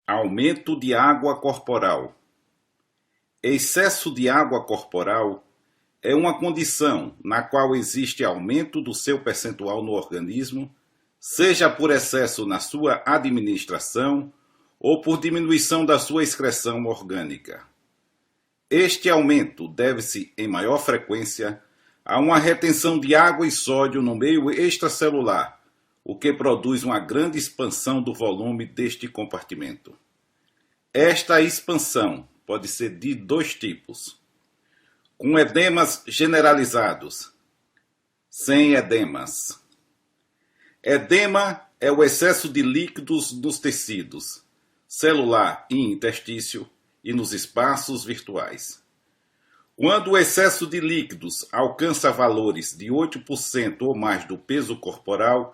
Aumento de água corporal. Excesso de água corporal é uma condição na qual existe aumento do seu percentual no organismo, seja por excesso na sua administração ou por diminuição da sua excreção orgânica. Este aumento deve-se, em maior frequência, a uma retenção de água e sódio no meio extracelular, o que produz uma grande expansão do volume deste compartimento. Esta expansão pode ser de dois tipos: com edemas generalizados, sem edemas. Edema é o excesso de líquidos nos tecidos, celular e interstício, e nos espaços virtuais. Quando o excesso de líquidos alcança valores de 8% ou mais do peso corporal,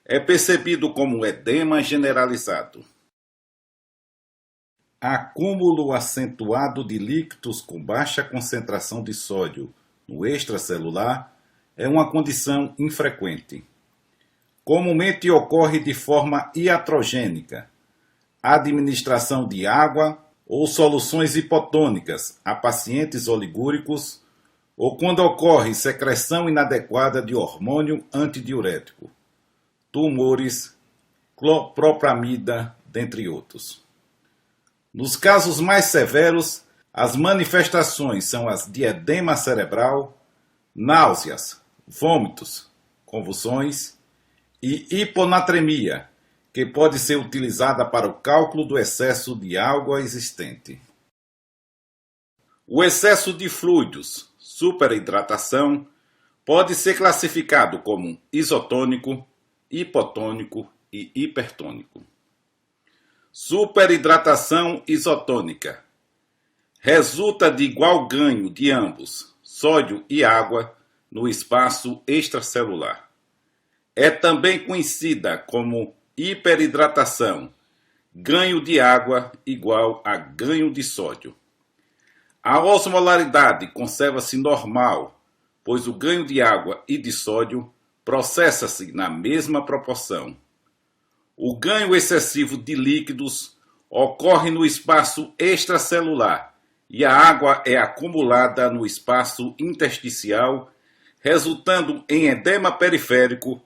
é percebido como edema generalizado. Acúmulo acentuado de líquidos com baixa concentração de sódio no extracelular é uma condição infrequente. Comumente ocorre de forma iatrogênica, administração de água ou soluções hipotônicas a pacientes oligúricos ou quando ocorre secreção inadequada de hormônio antidiurético, tumores, clopropramida, dentre outros. Nos casos mais severos, as manifestações são as de edema cerebral, náuseas, vômitos, convulsões e hiponatremia, que pode ser utilizada para o cálculo do excesso de água existente. O excesso de fluidos, superidratação, pode ser classificado como isotônico, hipotônico e hipertônico. Superidratação isotônica resulta de igual ganho de ambos, sódio e água, no espaço extracelular. É também conhecida como hiperidratação, ganho de água igual a ganho de sódio. A osmolaridade conserva-se normal, pois o ganho de água e de sódio processa-se na mesma proporção. O ganho excessivo de líquidos ocorre no espaço extracelular e a água é acumulada no espaço intersticial, resultando em edema periférico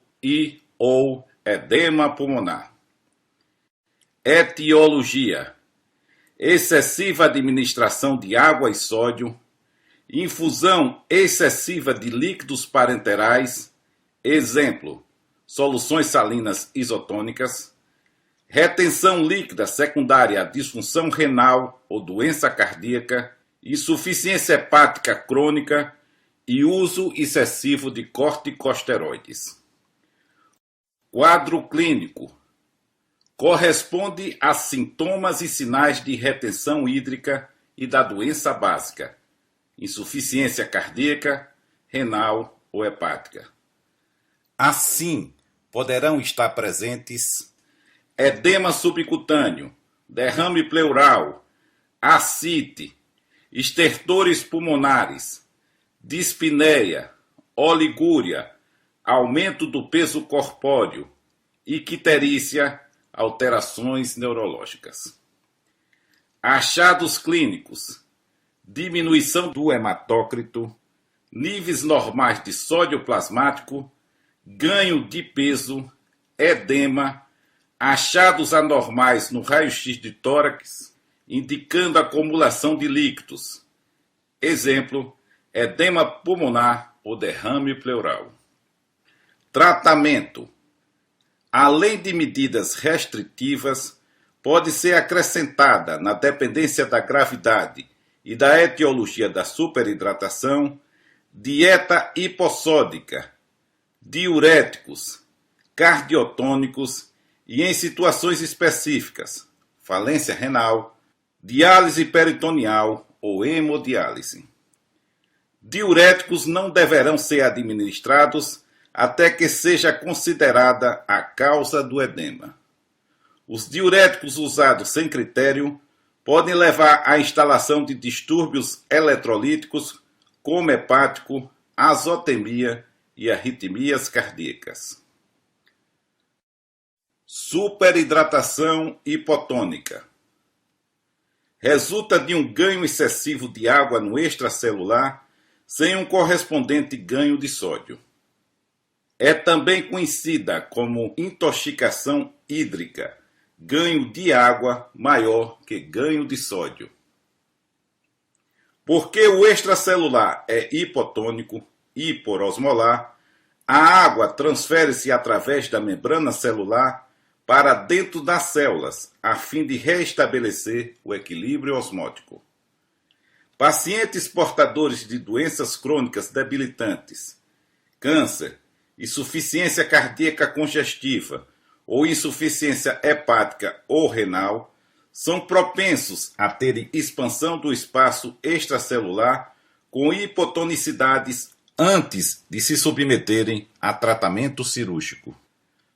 ou edema pulmonar. Etiologia: excessiva administração de água e sódio, infusão excessiva de líquidos parenterais, exemplo, soluções salinas isotônicas, retenção líquida secundária à disfunção renal ou doença cardíaca, insuficiência hepática crônica e uso excessivo de corticosteroides. Quadro clínico: corresponde a sintomas e sinais de retenção hídrica e da doença básica, insuficiência cardíaca, renal ou hepática. Assim, poderão estar presentes edema subcutâneo, derrame pleural, ascite, estertores pulmonares, dispneia, oligúria, aumento do peso corpóreo, icterícia, alterações neurológicas. Achados clínicos: diminuição do hematócrito, níveis normais de sódio plasmático, ganho de peso, edema, achados anormais no raio-x de tórax, indicando acumulação de líquidos. Exemplo, edema pulmonar ou derrame pleural. Tratamento: além de medidas restritivas, pode ser acrescentada, na dependência da gravidade e da etiologia da superidratação, dieta hipossódica, diuréticos, cardiotônicos e, em situações específicas, falência renal, diálise peritoneal ou hemodiálise. Diuréticos não deverão ser administrados até que seja considerada a causa do edema. Os diuréticos usados sem critério podem levar à instalação de distúrbios eletrolíticos como hepático, azotemia e arritmias cardíacas. Superidratação hipotônica. resulta de um ganho excessivo de água no extracelular sem um correspondente ganho de sódio. É também conhecida como intoxicação hídrica, ganho de água maior que ganho de sódio. Porque o extracelular é hipotônico, hiporosmolar, a água transfere-se através da membrana celular para dentro das células, a fim de restabelecer o equilíbrio osmótico. Pacientes portadores de doenças crônicas debilitantes, câncer, insuficiência cardíaca congestiva ou insuficiência hepática ou renal, são propensos a terem expansão do espaço extracelular com hipotonicidades antes de se submeterem a tratamento cirúrgico.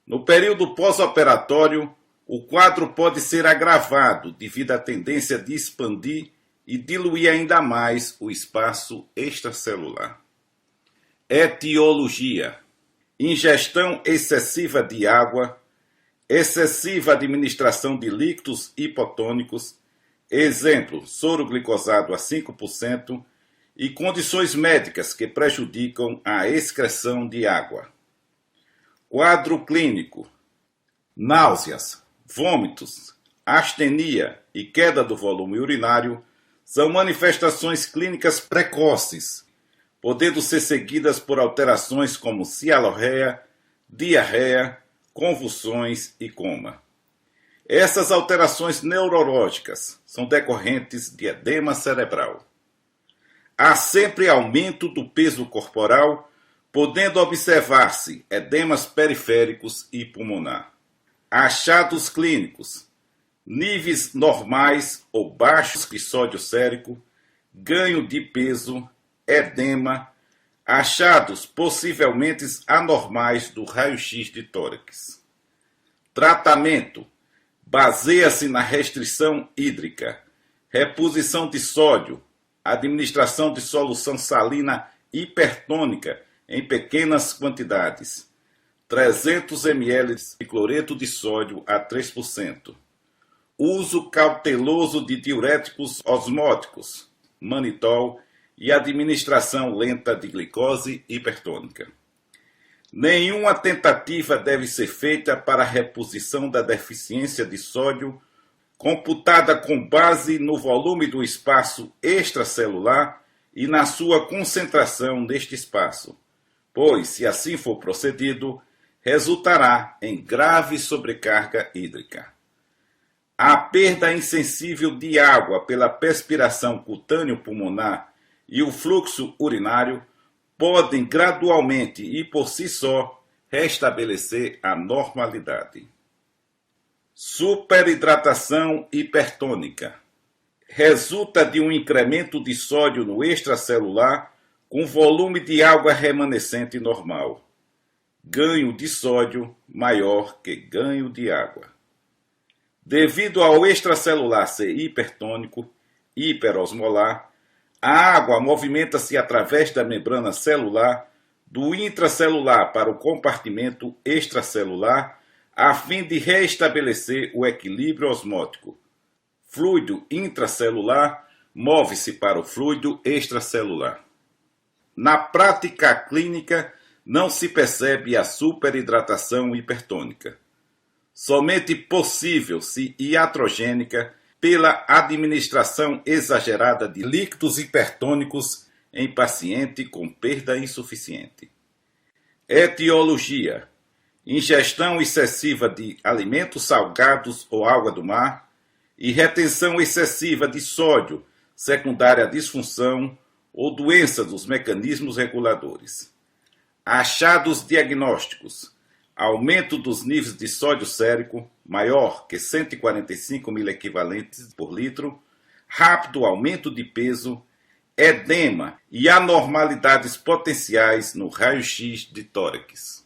No período pós-operatório, o quadro pode ser agravado devido à tendência de expandir e diluir ainda mais o espaço extracelular. Etiologia: ingestão excessiva de água, excessiva administração de líquidos hipotônicos, exemplo, soro glicosado a 5%, e condições médicas que prejudicam a excreção de água. Quadro clínico: náuseas, vômitos, astenia e queda do volume urinário são manifestações clínicas precoces, podendo ser seguidas por alterações como cialorreia, diarreia, convulsões e coma. Essas alterações neurológicas são decorrentes de edema cerebral. Há sempre aumento do peso corporal, podendo observar-se edemas periféricos e pulmonar. Achados clínicos: níveis normais ou baixos de sódio sérico, ganho de peso, edema, achados possivelmente anormais do raio-x de tórax. Tratamento: baseia-se na restrição hídrica, reposição de sódio, administração de solução salina hipertônica em pequenas quantidades, 300 ml de cloreto de sódio a 3%. Uso cauteloso de diuréticos osmóticos, manitol, e administração lenta de glicose hipertônica. Nenhuma tentativa deve ser feita para a reposição da deficiência de sódio, computada com base no volume do espaço extracelular e na sua concentração neste espaço, pois, se assim for procedido, resultará em grave sobrecarga hídrica. A perda insensível de água pela perspiração cutâneo-pulmonar e o fluxo urinário podem gradualmente e por si só restabelecer a normalidade. Superidratação hipertônica resulta de um incremento de sódio no extracelular com volume de água remanescente normal. Ganho de sódio maior que ganho de água. Devido ao extracelular ser hipertônico, hiperosmolar, a água movimenta-se através da membrana celular do intracelular para o compartimento extracelular a fim de restabelecer o equilíbrio osmótico. Fluido intracelular move-se para o fluido extracelular. Na prática clínica, não se percebe a superidratação hipertônica. Somente possível se iatrogênica pela administração exagerada de líquidos hipertônicos em paciente com perda insuficiente. Etiologia: ingestão excessiva de alimentos salgados ou água do mar e retenção excessiva de sódio, secundária à disfunção ou doença dos mecanismos reguladores. Achados diagnósticos: aumento dos níveis de sódio sérico, maior que 145 miliequivalentes por litro, rápido aumento de peso, edema e anormalidades potenciais no raio-x de tórax.